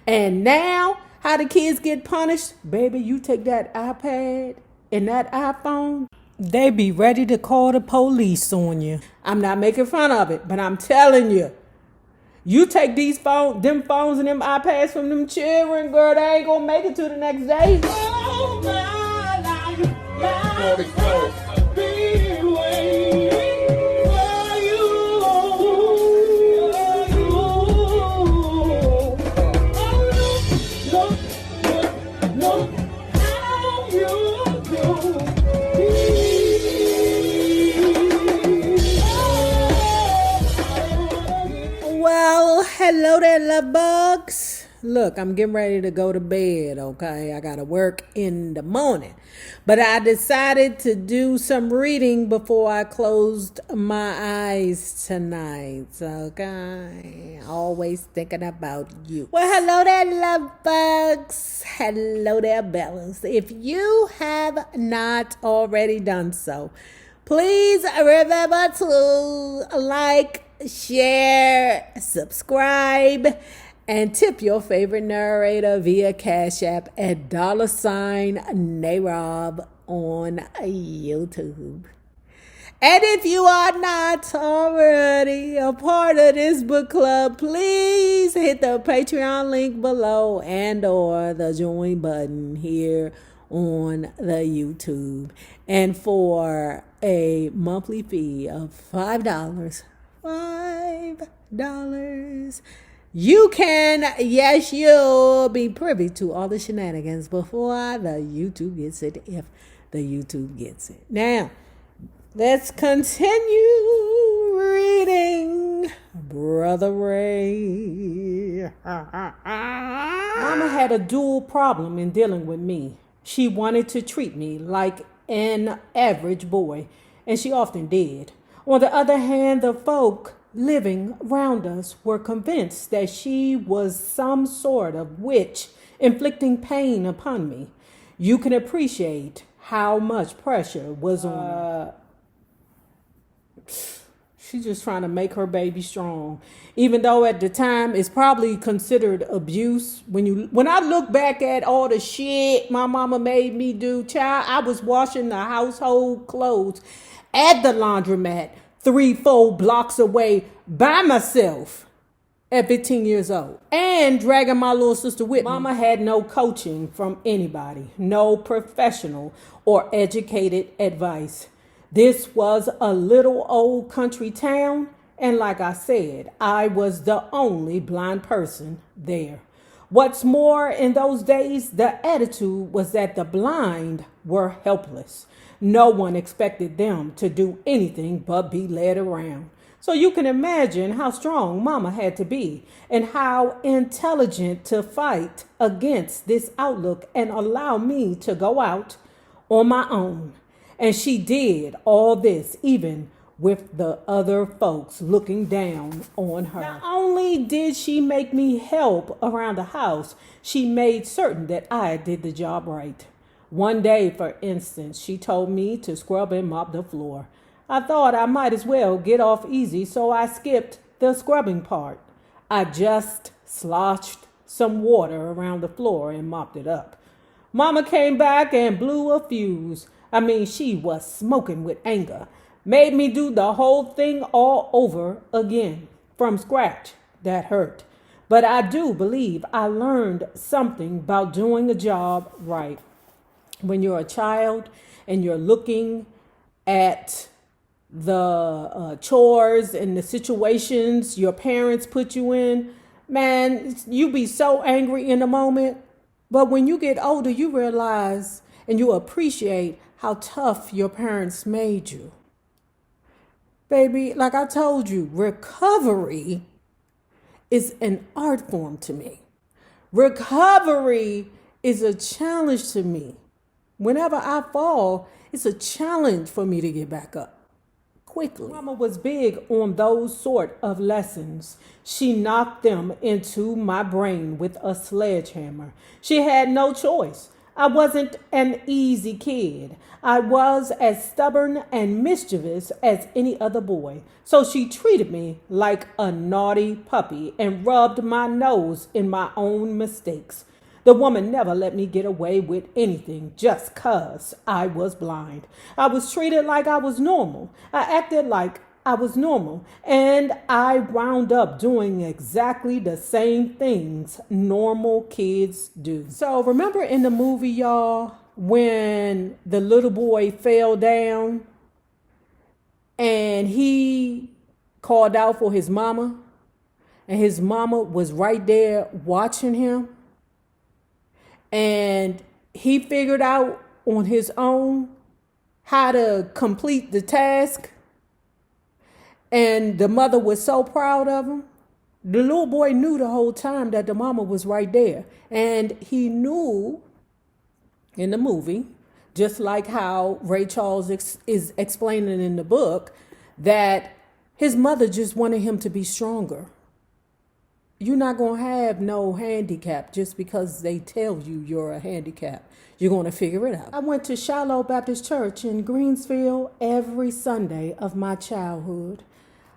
And now, how the kids get punished? Baby, you take that iPad and that iPhone, they be ready to call the police on you. I'm not making fun of it, but I'm telling you, you take them phones and them iPads from them children, girl, they ain't gonna make it to the next day. Oh, my life, be waiting for you. No, how you do. Well, hello there, love bugs. Look, I'm getting ready to go to bed, okay? I gotta work in the morning. But I decided to do some reading before I closed my eyes tonight, okay? Always thinking about you. Well, hello there, love bugs. Hello there, bellas. If you have not already done so, please remember to like, share, subscribe, and tip your favorite narrator via Cash App at $NayRob on YouTube. And if you are not already a part of this book club, please hit the Patreon link below and or the join button here on the YouTube. And for a monthly fee of $5, you can, yes, you'll be privy to all the shenanigans before the YouTube gets it, if the YouTube gets it. Now, let's continue reading Brother Ray. Mama had a dual problem in dealing with me. She wanted to treat me like an average boy, and she often did. On the other hand, the folk living round us were convinced that she was some sort of witch inflicting pain upon me. You can appreciate how much pressure was on her. She's just trying to make her baby strong, even though at the time it's probably considered abuse. When I look back at all the shit my mama made me do, child, I was washing the household clothes at the laundromat 3-4 blocks away by myself at 15 years old, and dragging my little sister with me. Mama had no coaching from anybody, no professional or educated advice. This was a little old country town, and like I said, I was the only blind person there. What's more, in those days, the attitude was that the blind were helpless. No one expected them to do anything but be led around. So you can imagine how strong Mama had to be and how intelligent to fight against this outlook and allow me to go out on my own. And she did all this even with the other folks looking down on her. Not only did she make me help around the house, she made certain that I did the job right. One day, for instance, she told me to scrub and mop the floor. I thought I might as well get off easy, so I skipped the scrubbing part. I just sloshed some water around the floor and mopped it up. Mama came back and blew a fuse. She was smoking with anger. Made me do the whole thing all over again, from scratch. That hurt. But I do believe I learned something about doing a job right. When you're a child and you're looking at the chores and the situations your parents put you in, man, you be so angry in the moment. But when you get older, you realize and you appreciate how tough your parents made you. Baby, like I told you, recovery is an art form to me. Recovery is a challenge to me. Whenever I fall, it's a challenge for me to get back up quickly. Mama was big on those sort of lessons. She knocked them into my brain with a sledgehammer. She had no choice. I wasn't an easy kid. I was as stubborn and mischievous as any other boy. So she treated me like a naughty puppy and rubbed my nose in my own mistakes. The woman never let me get away with anything just 'cause I was blind. I was treated like I was normal. I acted like I was normal, and I wound up doing exactly the same things normal kids do. So remember in the movie, y'all, when the little boy fell down and he called out for his mama, and his mama was right there watching him, and he figured out on his own how to complete the task. And the mother was so proud of him. The little boy knew the whole time that the mama was right there. And he knew in the movie, just like how Ray Charles is explaining in the book, that his mother just wanted him to be stronger. You're not going to have no handicap just because they tell you you're a handicap. You're going to figure it out. I went to Shiloh Baptist Church in Greensville every Sunday of my childhood.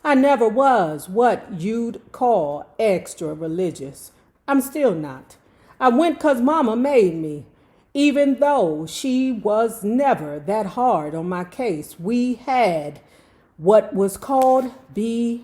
I never was what you'd call extra religious. I'm still not. I went 'cause Mama made me. Even though she was never that hard on my case, we had what was called BYPU,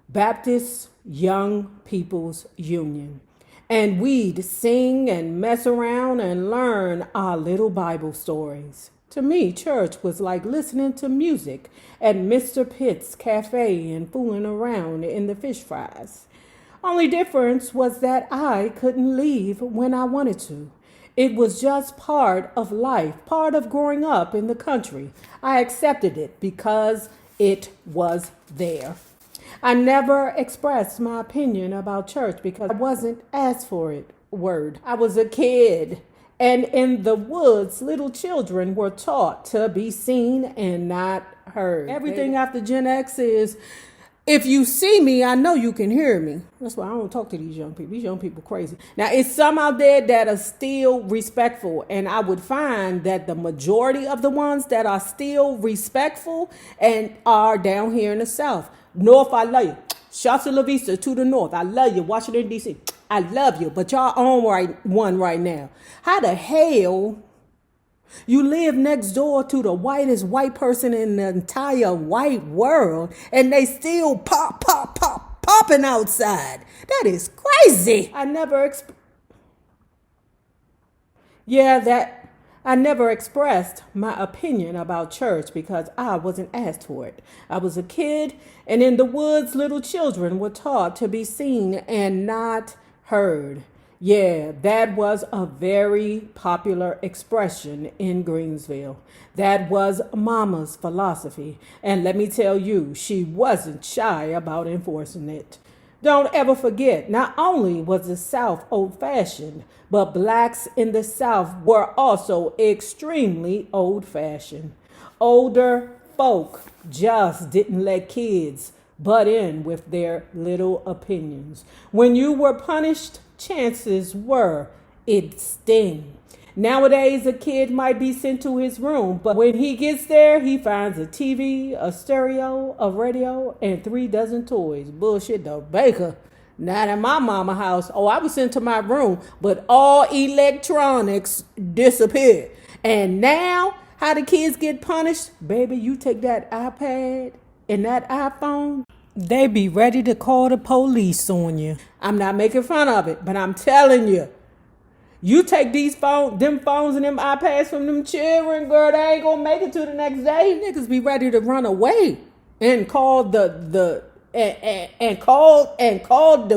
Baptist Young People's Union. And we'd sing and mess around and learn our little Bible stories. To me, church was like listening to music at Mr. Pitt's Cafe and fooling around in the fish fries. Only difference was that I couldn't leave when I wanted to. It was just part of life, part of growing up in the country. I accepted it because it was there. I never expressed my opinion about church because I wasn't asked for it. Word. I was a kid. And in the woods, little children were taught to be seen and not heard. Everything after Gen X is, if you see me, I know you can hear me. That's why I don't talk to these young people. These young people crazy. Now, it's some out there that are still respectful. And I would find that the majority of the ones that are still respectful and are down here in the South. North, I love you. Shouts to La Vista, to the north. I love you. Washington, D.C. I love you. But y'all own one right now. How the hell you live next door to the whitest white person in the entire white world and they still popping outside? That is crazy. I never expressed my opinion about church because I wasn't asked for it. I was a kid, and in the woods, little children were taught to be seen and not heard. Yeah, that was a very popular expression in Greensville. That was Mama's philosophy. And let me tell you, she wasn't shy about enforcing it. Don't ever forget, not only was the South old-fashioned, but blacks in the South were also extremely old-fashioned. Older folk just didn't let kids butt in with their little opinions. When you were punished, chances were it'd sting. Nowadays, a kid might be sent to his room, but when he gets there, he finds a TV, a stereo, a radio, and 3 dozen toys. Bullshit, the baker. Not in my mama house. Oh, I was sent to my room, but all electronics disappeared. And now, how the kids get punished? Baby, you take that iPad and that iPhone, they be ready to call the police on you. I'm not making fun of it, but I'm telling you, you take them phones and them iPads from them children, girl, they ain't gonna make it to the next day. Niggas be ready to run away and call the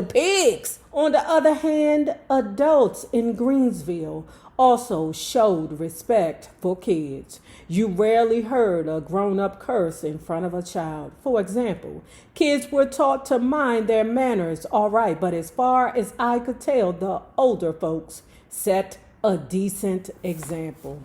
pigs. On the other hand, adults in Greensville also showed respect for kids. You rarely heard a grown-up curse in front of a child. For example, kids were taught to mind their manners, all right, but as far as I could tell, the older folks set a decent example.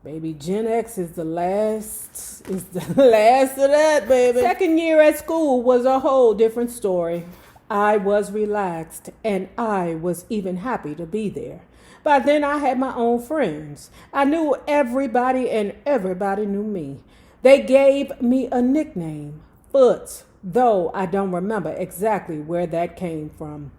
Baby, Gen X is the last of that, baby. Second year at school was a whole different story. I was relaxed, and I was even happy to be there. By then, I had my own friends. I knew everybody, and everybody knew me. They gave me a nickname, Foots, though I don't remember exactly where that came from.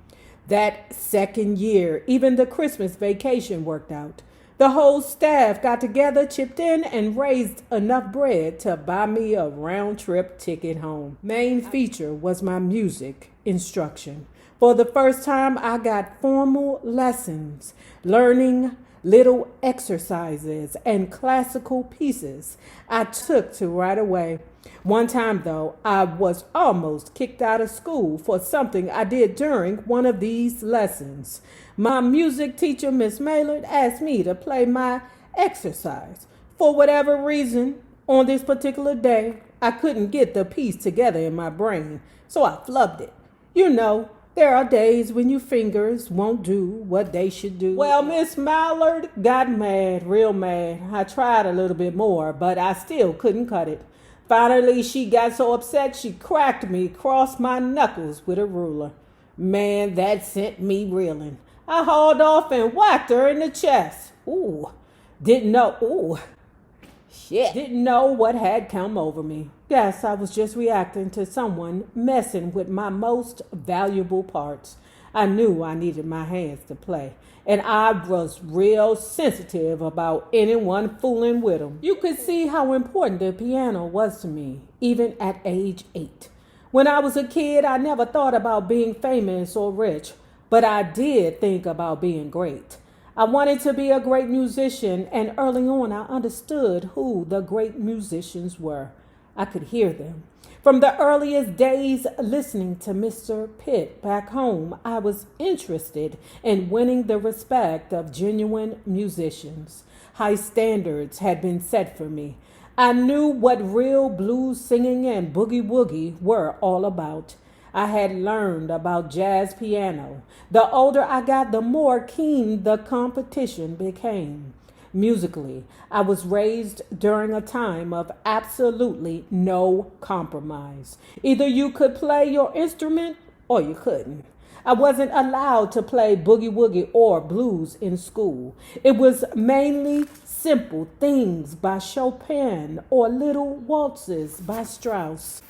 That second year, even the Christmas vacation worked out. The whole staff got together, chipped in, and raised enough bread to buy me a round-trip ticket home. Main feature was my music instruction. For the first time, I got formal lessons, learning little exercises and classical pieces I took to right away. One time, though, I was almost kicked out of school for something I did during one of these lessons. My music teacher, Miss Maylard, asked me to play my exercise. For whatever reason, on this particular day, I couldn't get the piece together in my brain, so I flubbed it. You know, there are days when your fingers won't do what they should do. Well, Miss Mallard got mad, real mad. I tried a little bit more, but I still couldn't cut it. Finally, she got so upset she cracked me across my knuckles with a ruler. Man, that sent me reeling. I hauled off and whacked her in the chest. Didn't know what had come over me. Guess I was just reacting to someone messing with my most valuable parts. I knew I needed my hands to play, and I was real sensitive about anyone fooling with them. You could see how important the piano was to me, even at age 8. When I was a kid, I never thought about being famous or rich, but I did think about being great. I wanted to be a great musician, and early on I understood who the great musicians were. I could hear them. From the earliest days listening to Mr. Pitt back home, I was interested in winning the respect of genuine musicians. High standards had been set for me. I knew what real blues singing and boogie woogie were all about. I had learned about jazz piano. The older I got, the more keen the competition became. Musically, I was raised during a time of absolutely no compromise. Either you could play your instrument or you couldn't. I wasn't allowed to play boogie woogie or blues in school. It was mainly simple things by Chopin or little waltzes by Strauss.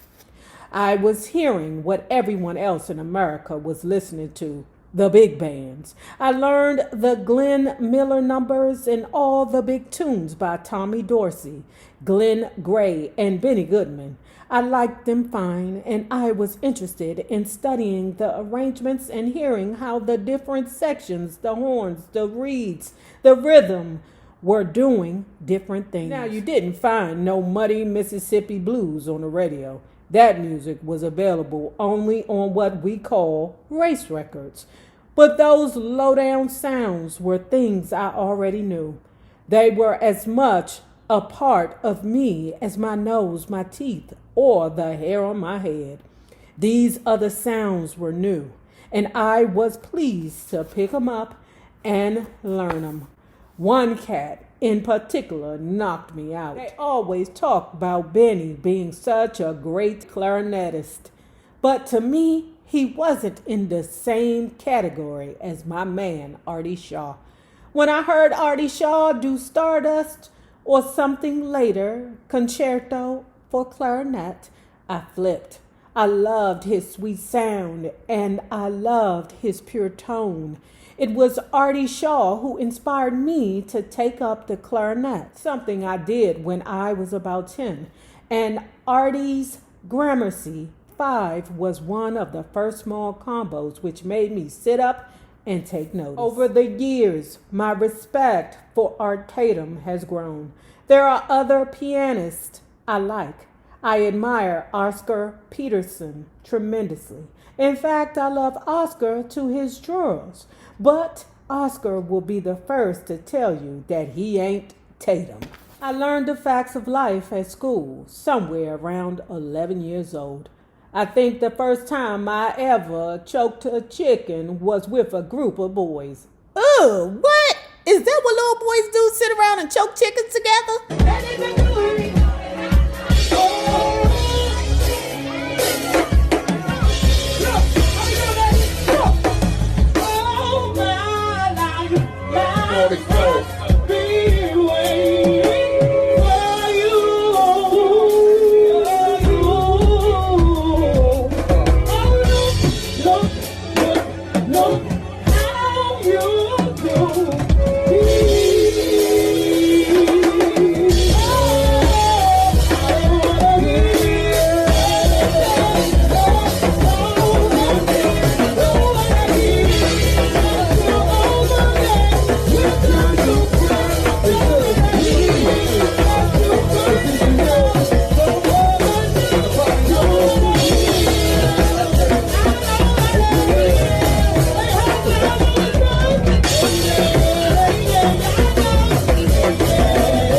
I was hearing what everyone else in America was listening to, the big bands. I learned the Glenn Miller numbers and all the big tunes by Tommy Dorsey, Glenn Gray, and Benny Goodman. I liked them fine, and I was interested in studying the arrangements and hearing how the different sections, the horns, the reeds, the rhythm, were doing different things. Now, you didn't find no Muddy Mississippi Blues on the radio. That music was available only on what we call race records. But those low-down sounds were things I already knew. They were as much a part of me as my nose, my teeth, or the hair on my head. These other sounds were new, and I was pleased to pick them up and learn them. One cat in particular knocked me out. They always talk about Benny being such a great clarinetist, but to me, he wasn't in the same category as my man, Artie Shaw. When I heard Artie Shaw do Stardust or something later, Concerto for Clarinet, I flipped. I loved his sweet sound, and I loved his pure tone. It was Artie Shaw who inspired me to take up the clarinet, something I did when I was about 10. And Artie's Gramercy 5 was one of the first small combos which made me sit up and take notice. Over the years, my respect for Art Tatum has grown. There are other pianists I like. I admire Oscar Peterson tremendously. In fact, I love Oscar to his drawers. But Oscar will be the first to tell you that he ain't Tatum. I learned the facts of life at school, somewhere around 11 years old. I think the first time I ever choked a chicken was with a group of boys. Ugh, what? Is that what little boys do, sit around and choke chickens together? no.